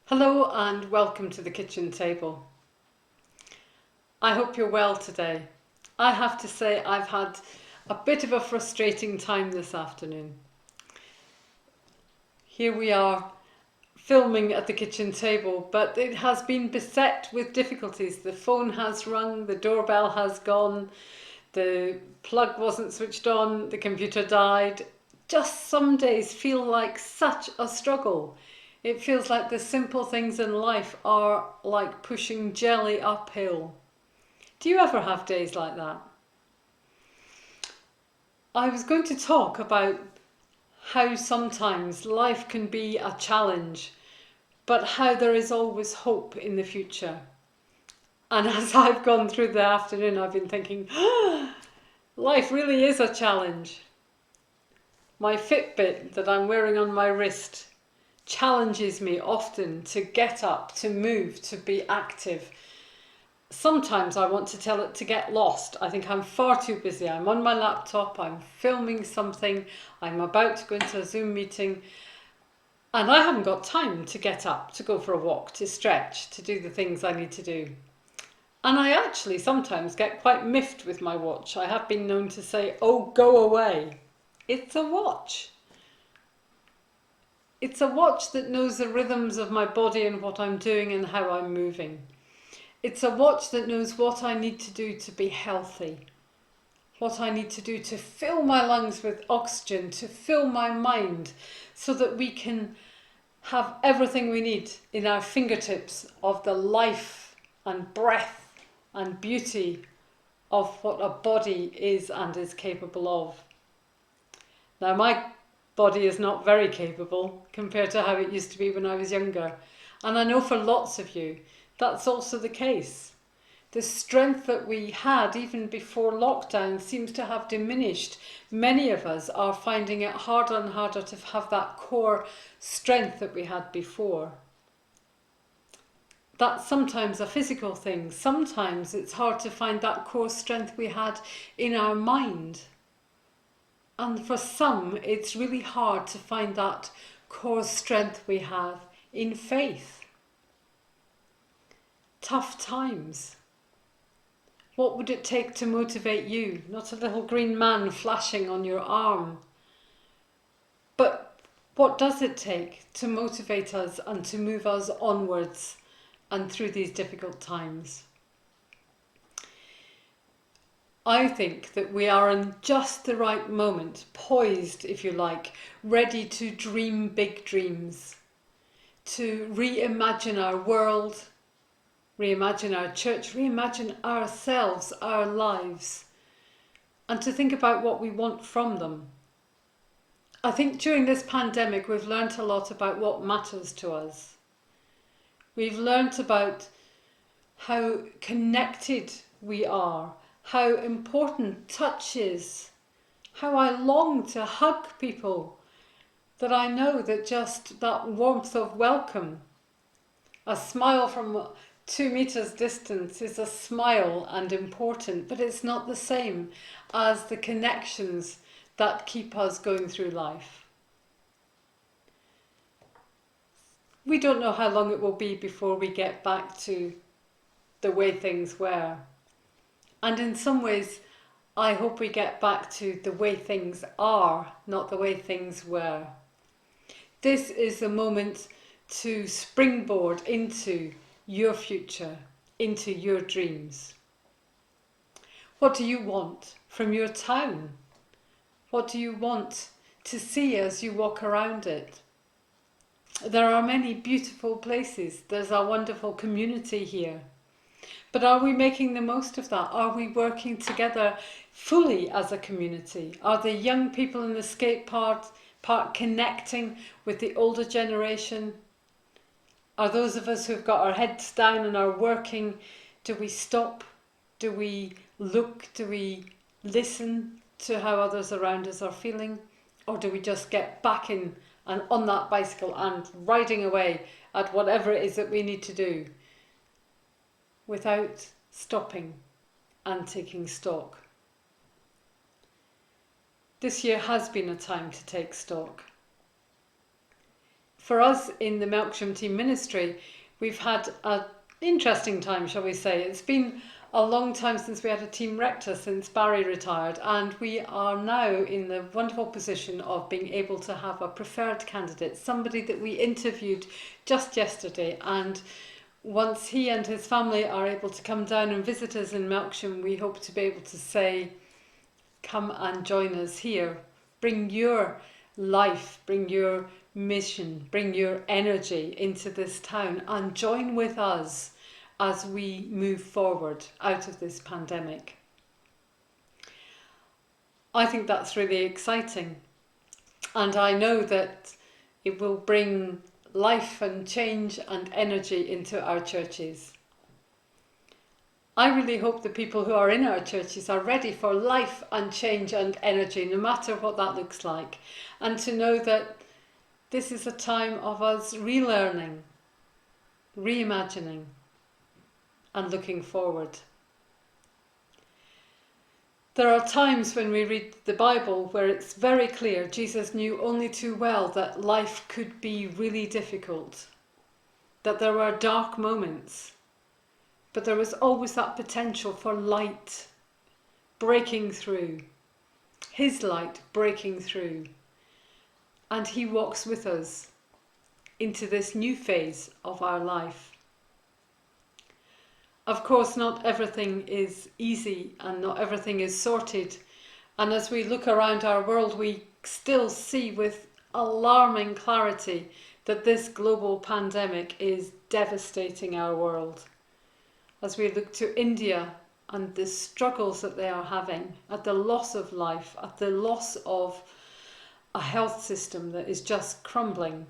Hello and welcome to the kitchen table. I hope you're well today. I have to say I've had a bit of a frustrating time this afternoon. Here we are filming at the kitchen table, but it has been beset with difficulties. The phone has rung, the doorbell has gone, the plug wasn't switched on, the computer died. Just some days feel like such a struggle. It feels like the simple things in life are like pushing jelly uphill. Do you ever have days like that? I was going to talk about how sometimes life can be a challenge, but how there is always hope in the future. And as I've gone through the afternoon, I've been thinking, life really is a challenge. My Fitbit that I'm wearing on my wrist challenges me often to get up, to move, to be active. Sometimes I want to tell it to get lost. I think I'm far too busy. I'm on my laptop, I'm filming something, I'm about to go into a Zoom meeting, and I haven't got time to get up, to go for a walk, to stretch, to do the things I need to do. And I actually sometimes get quite miffed with my watch. I have been known to say, "Oh, go away." It's a watch. It's a watch that knows the rhythms of my body and what I'm doing and how I'm moving. It's a watch that knows what I need to do to be healthy, what I need to do to fill my lungs with oxygen, to fill my mind, so that we can have everything we need in our fingertips of the life and breath and beauty of what a body is and is capable of. Now, my body is not very capable compared to how it used to be when I was younger. And I know for lots of you, that's also the case. The strength that we had even before lockdown seems to have diminished. Many of us are finding it harder and harder to have that core strength that we had before. That's sometimes a physical thing. Sometimes it's hard to find that core strength we had in our mind. And for some, it's really hard to find that core strength we have in faith. Tough times. What would it take to motivate you? Not a little green man flashing on your arm. But what does it take to motivate us and to move us onwards and through these difficult times? I think that we are in just the right moment, poised, if you like, ready to dream big dreams, to reimagine our world, reimagine our church, reimagine ourselves, our lives, and to think about what we want from them. I think during this pandemic we've learnt a lot about what matters to us. We've learnt about how connected we are, how important touch is, how I long to hug people that I know, that just that warmth of welcome. A smile from 2 meters distance is a smile and important, but it's not the same as the connections that keep us going through life. We don't know how long it will be before we get back to the way things were. And in some ways, I hope we get back to the way things are, not the way things were. This is the moment to springboard into your future, into your dreams. What do you want from your town? What do you want to see as you walk around it? There are many beautiful places. There's a wonderful community here. But are we making the most of that? Are we working together fully as a community? Are the young people in the skate park connecting with the older generation? Are those of us who've got our heads down and are working, do we stop? Do we look? Do we listen to how others around us are feeling? Or do we just get back in and on that bicycle and riding away at whatever it is that we need to do, without stopping and taking stock? This year has been a time to take stock. for us in the Melksham Team Ministry, we've had an interesting time, shall we say. It's been a long time since we had a team rector, since Barry retired, and we are now in the wonderful position of being able to have a preferred candidate, somebody that we interviewed just yesterday. And once he and his family are able to come down and visit us in Melksham, we hope to be able to say, come and join us here. Bring your life, bring your mission, bring your energy into this town and join with us as we move forward out of this pandemic. I think that's really exciting, and I know that it will bring life and change and energy into our churches. I really hope the people who are in our churches are ready for life and change and energy, no matter what that looks like, and to know that this is a time of us relearning, reimagining, and looking forward. There are times when we read the Bible where it's very clear Jesus knew only too well that life could be really difficult, that there were dark moments, but there was always that potential for light breaking through, his light breaking through, and he walks with us into this new phase of our life. Of course, not everything is easy and not everything is sorted. And as we look around our world, we still see with alarming clarity that this global pandemic is devastating our world. As we look to India and the struggles that they are having, at the loss of life, at the loss of a health system that is just crumbling.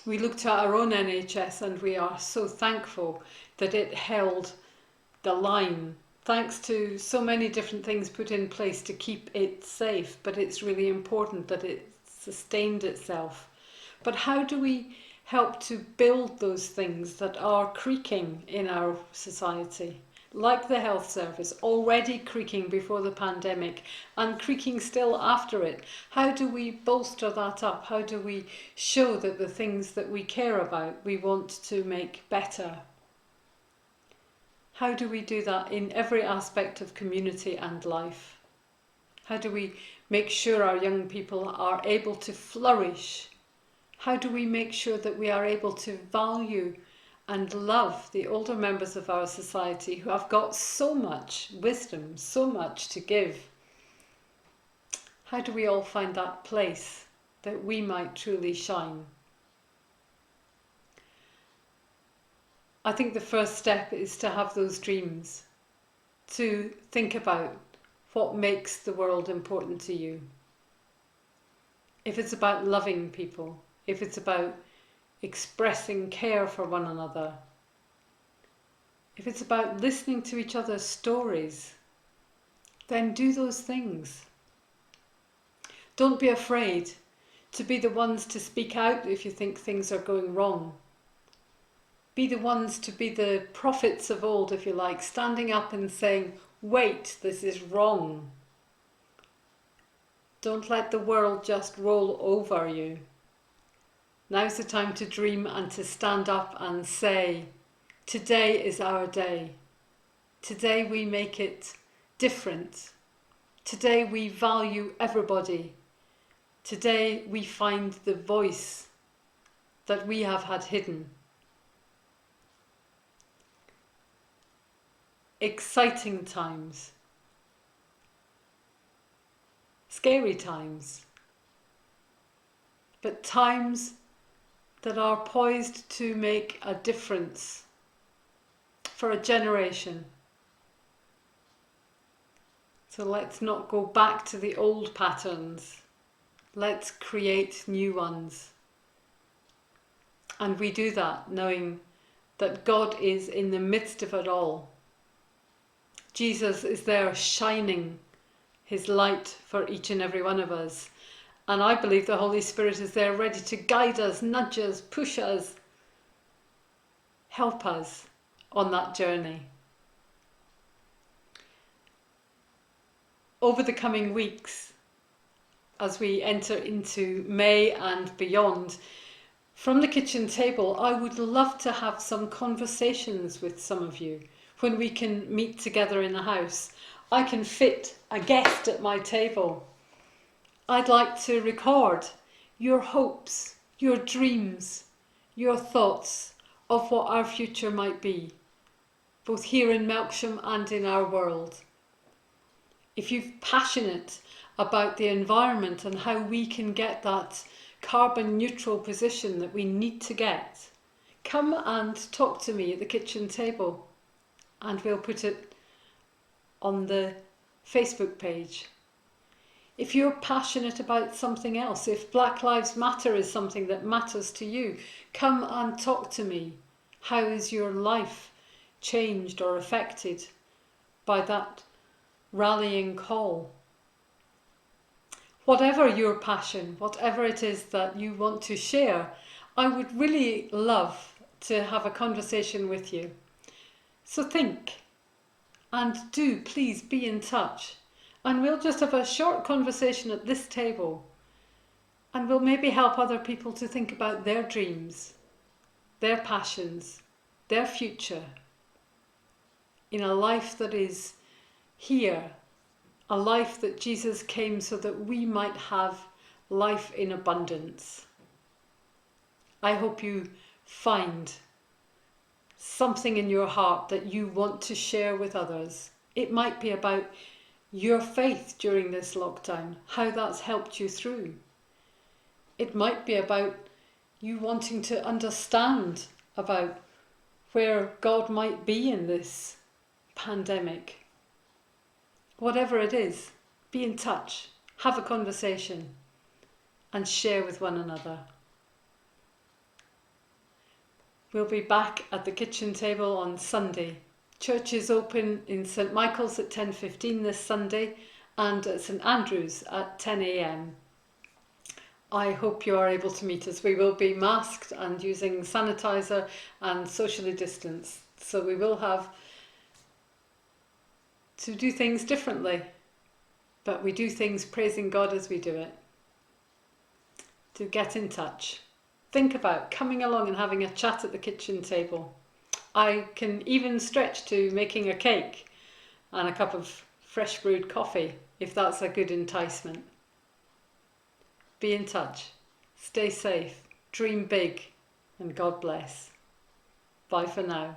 We look to our own NHS and we are so thankful that it held the line, thanks to so many different things put in place to keep it safe, but it's really important that it sustained itself. But how do we help to build those things that are creaking in our society? Like the health service, already creaking before the pandemic and creaking still after it. How do we bolster that up? How do we show that the things that we care about, we want to make better? How do we do that in every aspect of community and life? How do we make sure our young people are able to flourish? How do we make sure that we are able to value and love the older members of our society who have got so much wisdom, so much to give? How do we all find that place that we might truly shine? I think the first step is to have those dreams, to think about what makes the world important to you. If it's about loving people, if it's about expressing care for one another, if it's about listening to each other's stories, then do those things. Don't be afraid to be the ones to speak out if you think things are going wrong. Be the ones to be the prophets of old, if you like, standing up and saying, wait, this is wrong. Don't let the world just roll over you. Now's the time to dream and to stand up and say, today is our day. Today we make it different. Today we value everybody. Today we find the voice that we have had hidden. Exciting times. Scary times. But times that are poised to make a difference for a generation. So let's not go back to the old patterns. Let's create new ones. And we do that knowing that God is in the midst of it all. Jesus is there shining his light for each and every one of us. And I believe the Holy Spirit is there ready to guide us, nudge us, push us, help us on that journey. Over the coming weeks, as we enter into May and beyond. From the kitchen table, I would love to have some conversations with some of you when we can meet together in the house. I can fit a guest at my table. I'd like to record your hopes, your dreams, your thoughts of what our future might be, both here in Melksham and in our world. If you're passionate about the environment and how we can get that carbon neutral position that we need to get, come and talk to me at the kitchen table and we'll put it on the Facebook page. If you're passionate about something else, if Black Lives Matter is something that matters to you, come and talk to me. How is your life changed or affected by that rallying call? Whatever your passion, whatever it is that you want to share, I would really love to have a conversation with you. So think, and do please be in touch. And we'll just have a short conversation at this table. And we'll maybe help other people to think about their dreams, their passions, their future in a life that is here, a life that Jesus came so that we might have life in abundance. I hope you find something in your heart that you want to share with others. It might be about your faith during this lockdown, how that's helped you through. It might be about you wanting to understand about where God might be in this pandemic. Whatever it is, be in touch, have a conversation and share with one another. We'll be back at the kitchen table on Sunday. Church is open in St Michael's at 10:15 this Sunday and at St Andrew's at 10 a.m. I hope you are able to meet us. We will be masked and using sanitizer and socially distanced. So we will have to do things differently, but we do things praising God as we do it. To get in touch. Think about coming along and having a chat at the kitchen table. I can even stretch to making a cake and a cup of fresh brewed coffee if that's a good enticement. Be in touch. Stay safe. Dream big. And God bless. Bye for now.